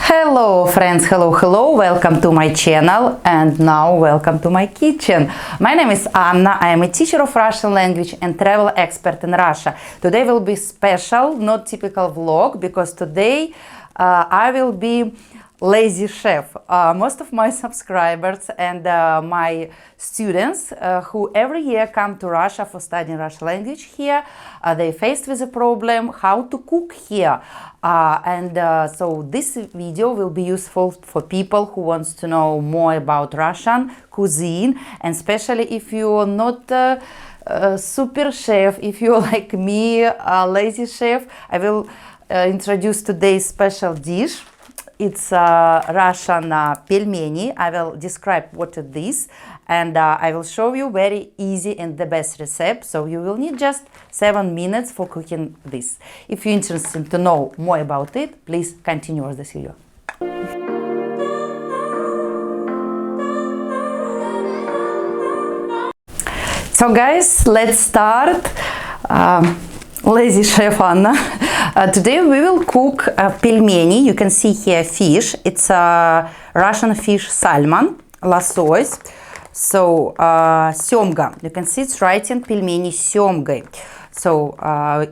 Hello friends, hello, welcome to my channel and now welcome to my kitchen. My name is Anna, I am a teacher of Russian language and travel expert in Russia. Today will be special, not typical vlog, because today I will be lazy chef. Most of my subscribers and my students who every year come to Russia for studying Russian language here, they faced with a problem how to cook here. So this video will be useful for people who wants to know more about Russian cuisine, and especially if you're not super chef, if you're like me, a lazy chef. I will introduce today's special dish. It's Russian pelmeni. I will describe what it is, and I will show you very easy and the best recipe. So you will need just 7 minutes for cooking this. If you're interested to know more about it, please continue the video. So guys, let's start. Lazy chef Anna. Today we will cook pelmeni. You can see here fish. It's Russian fish salmon, лосось. So семга. You can see it's writing pelmeni семгой. So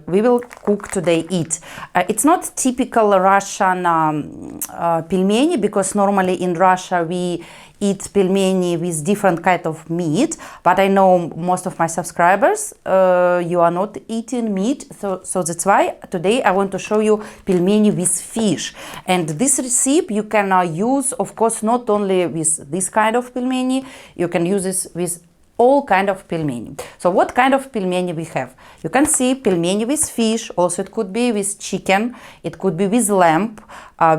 we will cook today it. It's not typical Russian pelmeni, because normally in Russia we eat pelmeni with different kind of meat, but I know most of my subscribers you are not eating meat, so that's why today I want to show you pelmeni with fish. And this recipe you can use, of course, not only with this kind of pelmeni, you can use this with all kind of pelmeni. So what kind of pelmeni we have? You can see pelmeni with fish, also it could be with chicken, it could be with lamb,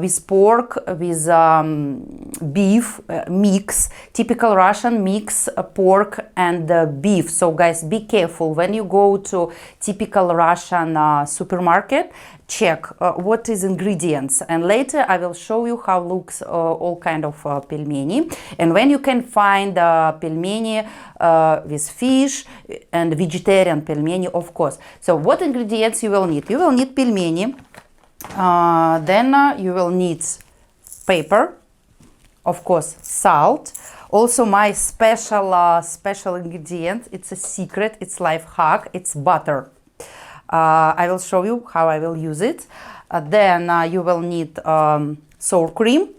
with pork, with beef mix, typical Russian mix pork and beef. So guys, be careful when you go to typical Russian supermarket. Check what is ingredients, and later I will show you how looks all kind of pelmeni, and when you can find pelmeni with fish and vegetarian pelmeni, of course. So what ingredients you will need? You will need pelmeni, then you will need paper, of course salt, also my special ingredient, it's a secret, it's life hack, it's butter. I will show you how I will use it. Then you will need sour cream,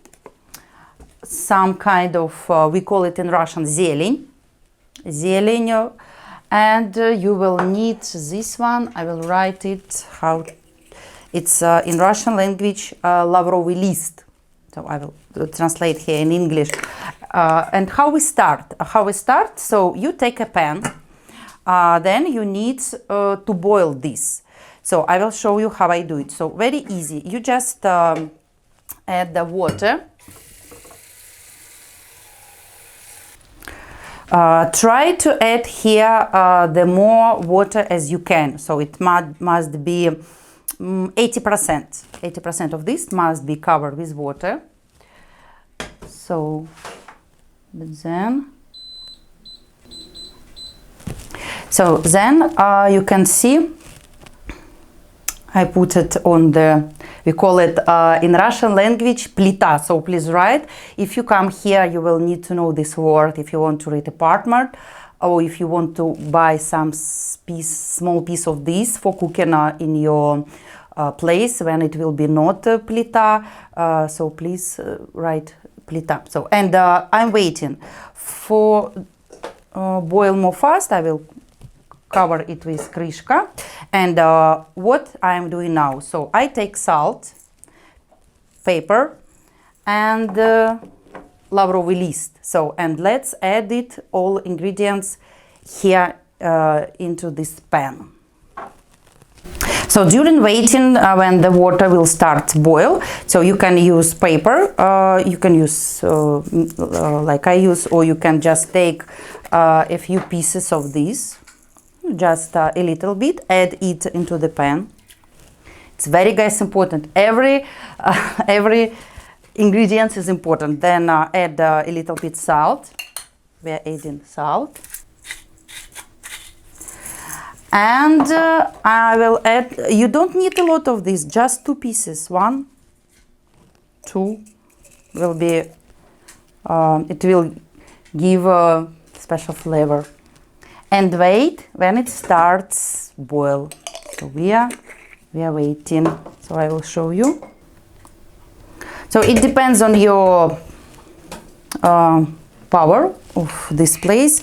some kind of, we call it in Russian зелень, and you will need this one. I will write it how it's in Russian language, лавровый лист. So I will translate here in English. And how we start? So you take a pan. Then you need to boil this. So I will show you how I do it. So very easy. You just add the water. Try to add here the more water as you can. So it must be 80%. 80% of this must be covered with water. So then you can see I put it on the, we call it in Russian language плита. So please write, if you come here you will need to know this word if you want to read apartment, or if you want to buy some small piece of this for cooking in your place when it will be not плита. So please write плита. So, and I'm waiting for boil more fast. I will cover it with крышка. And what I am doing now, so I take salt, paper, and лавровый лист. So, and let's add it all ingredients here into this pan. So during waiting, when the water will start boil, so you can use paper, you can use like I use, or you can just take a few pieces of this, just a little bit, add it into the pan. It's very, guys, important. Every ingredient is important. Then add a little bit salt. We are adding salt. And I will add, you don't need a lot of this, just 2 pieces, 1, 2, too will be, it will give a special flavor. And wait when it starts boil. So we are waiting. So I will show you. So it depends on your power of this place.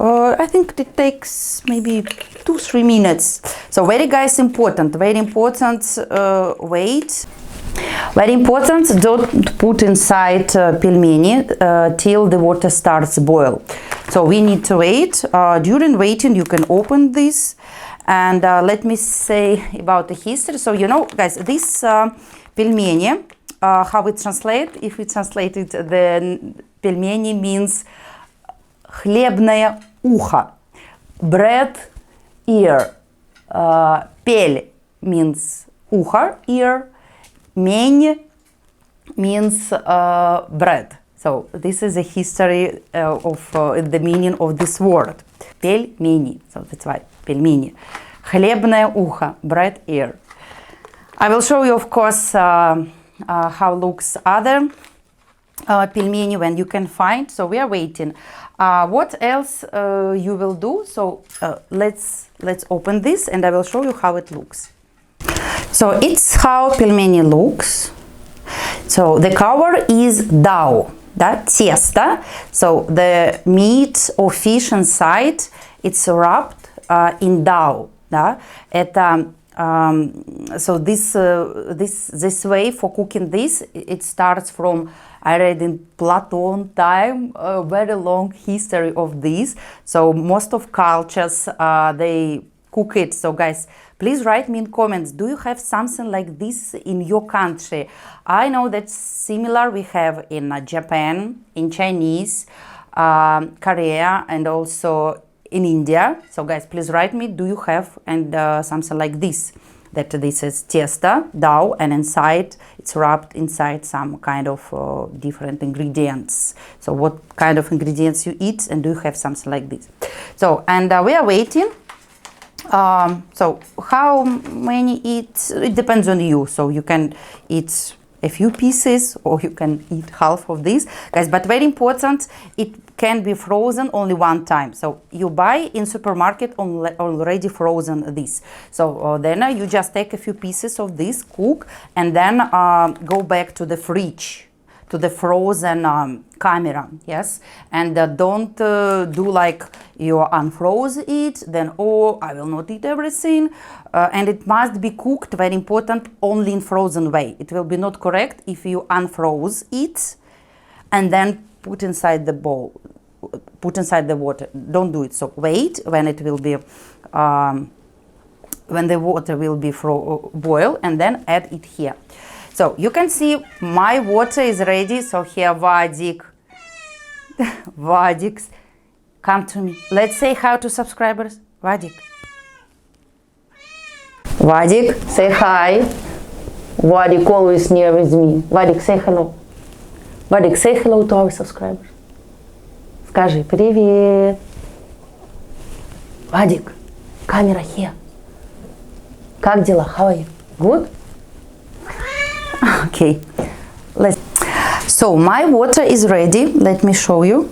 I think it takes maybe 2-3 minutes. So very important, wait. Very important, don't put inside pelmeni till the water starts boil. So we need to wait. During waiting you can open this, and let me say about the history. So you know, guys, this pelmeni, how it translates, if we translate it, the pelmeni means хлебное ухо, bread ear. Пель means ухо, ear. Мень means bread. So this is the history of the meaning of this word. Пельмени. So that's why пельмени. Хлебное ухо, bread ear. I will show you, of course, how looks other pelmeni when you can find. So we are waiting. What else you will do? So let's open this, and I will show you how it looks. So it's how pelmeni looks. So the cover is dough, да, тесто. So the meat or fish inside, it's wrapped in dough, да. Это so this way for cooking this, it starts from, I read in Platon time, a very long history of this. So most of cultures they cook it. So guys, please write me in comments, do you have something like this in your country? I know that similar we have in Japan, in Chinese, Korea, and also in India. So guys, please write me, do you have and something like this? That this is testa, dough, and inside it's wrapped inside some kind of different ingredients. So what kind of ingredients you eat, and do you have something like this? So, and we are waiting. So how many eat? It depends on you. So you can eat a few pieces, or you can eat half of this, guys. But very important, it can be frozen only one time. So you buy in supermarket already frozen this. So then you just take a few pieces of this, cook, and then go back to the fridge, to the frozen camera, yes. And don't do like you unfroze it, then oh, I will not eat everything. And it must be cooked, very important, only in frozen way. It will be not correct if you unfroze it and then put inside the bowl, put inside the water. Don't do it. So wait when it will be, when the water will be boil, and then add it here. So you can see my water is ready. So here, Vadik, Vadik, come to me. Let's say hi to subscribers. Vadik. Vadik, say hi. Vadik always near with me. Vadik, say hello. Vadik, say hello to our subscribers. Скажи привет. Vadik, камера here. Как дела? How are you? Good? Okay. So my water is ready. Let me show you.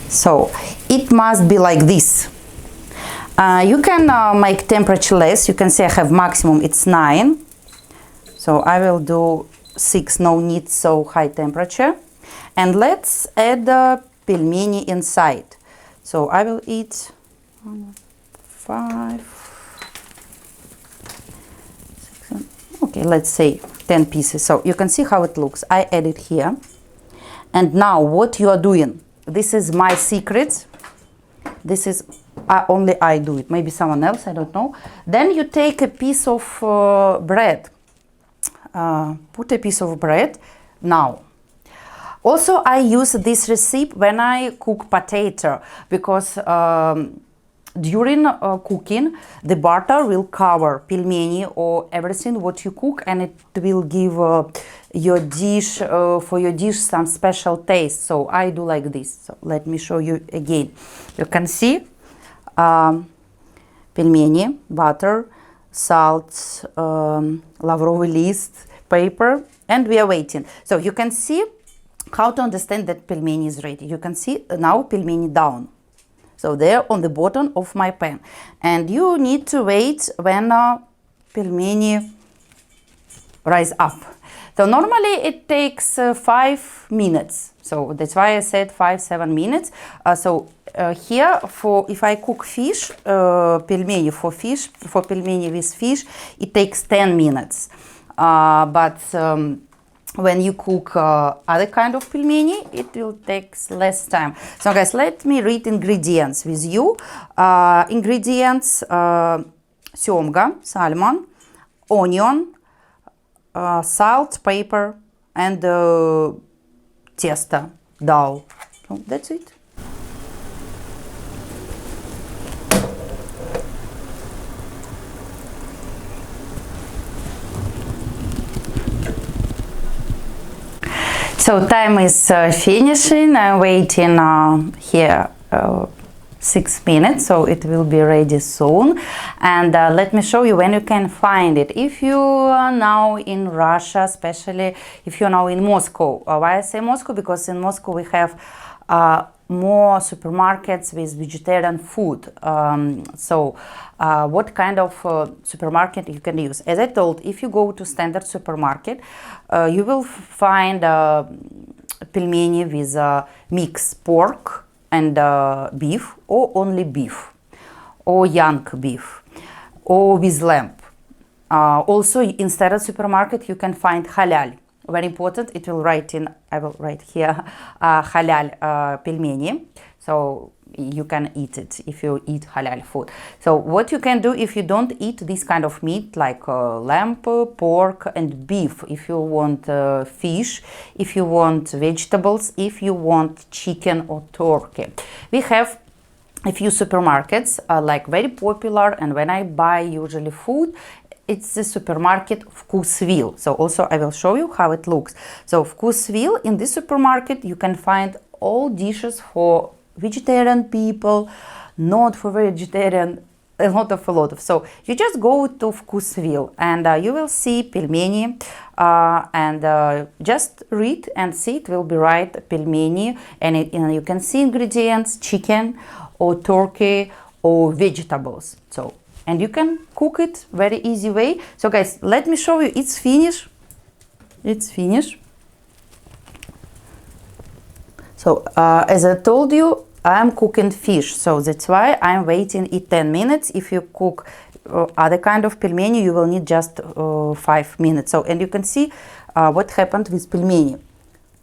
So it must be like this. You can make temperature less. You can say I have maximum, it's 9. So I will do 6, no need so high temperature. And let's add the pelmeni inside. So I will eat 5, 6, okay, let's say 10 pieces. So you can see how it looks. I add it here. And now what you are doing, this is my secret. This is only I do it, maybe someone else, I don't know. Then you take a piece of bread, put a piece of bread now. Also, I use this recipe when I cook potato, because during cooking, the butter will cover pelmeni or everything what you cook, and it will give your dish, for your dish, some special taste. So I do like this. So let me show you again. You can see pelmeni, butter, salt, лавровый лист, paper, and we are waiting. So you can see how to understand that pelmeni is ready. You can see now pelmeni down. So they're on the bottom of my pan. And you need to wait when pelmeni rise up. So normally it takes 5 minutes. So that's why I said 5-7 minutes. Here, if I cook fish, pelmeni for pelmeni with fish, it takes 10 minutes. When you cook other kind of pelmeni, it will take less time. So guys, let me read ingredients with you. Ingredients: семга, salmon, onion, salt, pepper, and теста, dough. So that's it. So time is finishing. I'm waiting here 6 minutes, so it will be ready soon. And let me show you when you can find it. If you are now in Russia, especially if you're now in Moscow. Why I say Moscow? Because in Moscow we have more supermarkets with vegetarian food. What kind of supermarket you can use? As I told, if you go to standard supermarket, you will find pelmeni with mixed pork and beef, or only beef, or young beef, or with lamb. Also in standard supermarket you can find halal. Very important, I will write here halal pelmeni, so you can eat it if you eat halal food. So what you can do if you don't eat this kind of meat, like lamb, pork and beef, if you want fish, if you want vegetables, if you want chicken or turkey. We have a few supermarkets like very popular, and when I buy usually food, it's the supermarket Вкусвилл. So also I will show you how it looks. So Вкусвилл, in this supermarket you can find all dishes for vegetarian people, not for vegetarian, a lot of. So you just go to Вкусвилл and you will see pelmeni and just read and see, it will be right, pelmeni, and you can see ingredients, chicken or turkey or vegetables. So, and you can cook it very easy way. So guys, let me show you, it's finished. It's finished. So as I told you, I'm cooking fish, so that's why I'm waiting it 10 minutes. If you cook other kind of pelmeni, you will need just 5 minutes. So, and you can see what happened with pelmeni.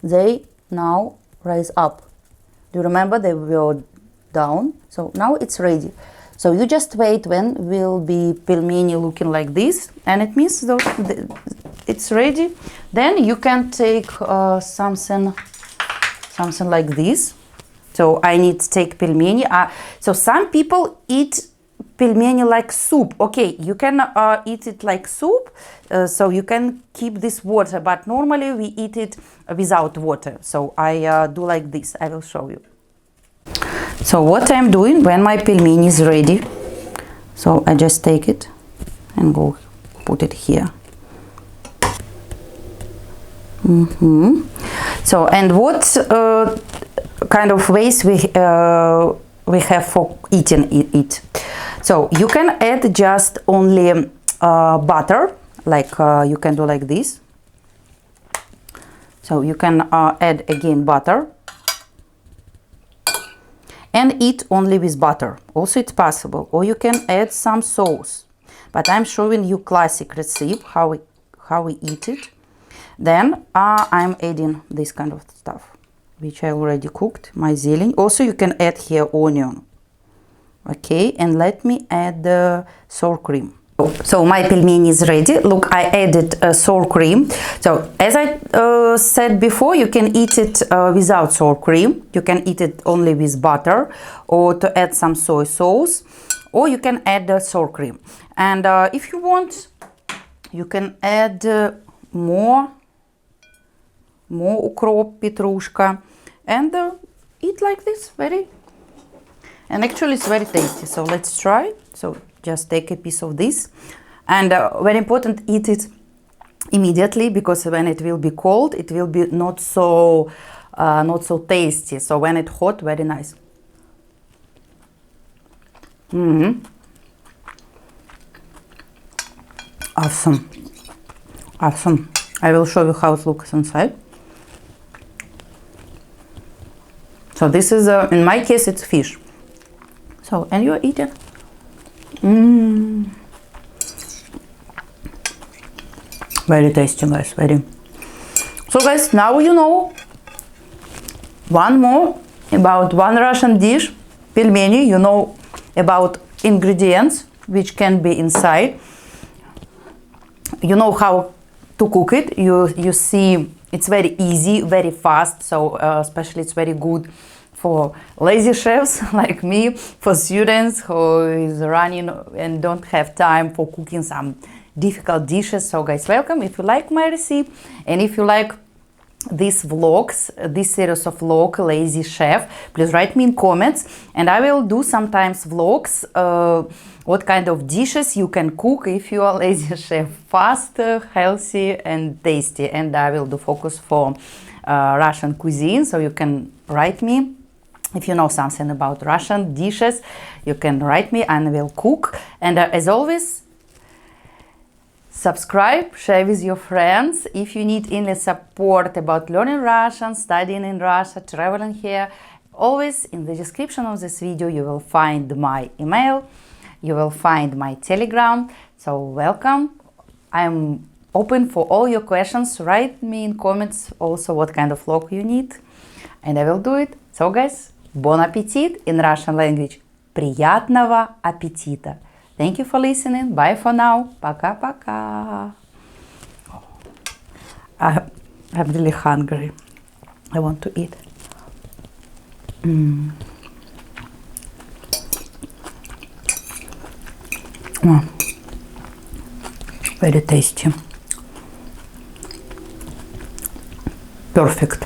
They now rise up. Do you remember they were down? So now it's ready. So you just wait when will be pelmeni looking like this, and it means that it's ready. Then you can take something like this. So I need to take pelmeni. So some people eat pelmeni like soup. Okay, you can eat it like soup, so you can keep this water, but normally we eat it without water. So I do like this. I will show you. So what I'm doing when my pelmeni is ready, so I just take it and go put it here. So, and what kind of ways we have for eating it? So you can add just only butter, like you can do like this. So you can add again butter and eat only with butter. Also it's possible. Or you can add some sauce. But I'm showing you classic recipe, how we eat it. Then I'm adding this kind of stuff, which I already cooked, my zелень. Also you can add here onion. Okay, and let me add the sour cream. So my pelmeni is ready. Look, I added sour cream. So as I said before, you can eat it without sour cream. You can eat it only with butter, or to add some soy sauce, or you can add the sour cream. And if you want, you can add more ukrop, petrushka, and eat like this. And actually it's very tasty. So let's try. So just take a piece of this, and very important, eat it immediately, because when it will be cold, it will be not so tasty. So when it's hot, very nice. Awesome. Awesome. I will show you how it looks inside. So this is, in my case, it's fish. So, and you eat it. Very tasty, guys, very. So guys, now you know one more about one Russian dish, pelmeni. You know about ingredients which can be inside. You know how to cook it. You see it's very easy, very fast. So especially it's very good for lazy chefs like me, for students who is running and don't have time for cooking some difficult dishes. So guys, welcome. If you like my recipe and if you like these vlogs, this series of vlog, Lazy Chef, please write me in comments, and I will do sometimes vlogs what kind of dishes you can cook if you are lazy chef, fast, healthy and tasty. And I will do focus for Russian cuisine, so you can write me if you know something about Russian dishes. You can write me and I will cook. And as always, subscribe, share with your friends. If you need any support about learning Russian, studying in Russia, traveling here, always in the description of this video you will find my email, you will find my Telegram. So welcome. I'm open for all your questions. Write me in comments also what kind of vlog you need, and I will do it. So guys, bon appetit in Russian language. Приятного аппетита. Thank you for listening. Bye for now. Пока-пока. I'm really hungry. I want to eat. Very tasty. Perfect.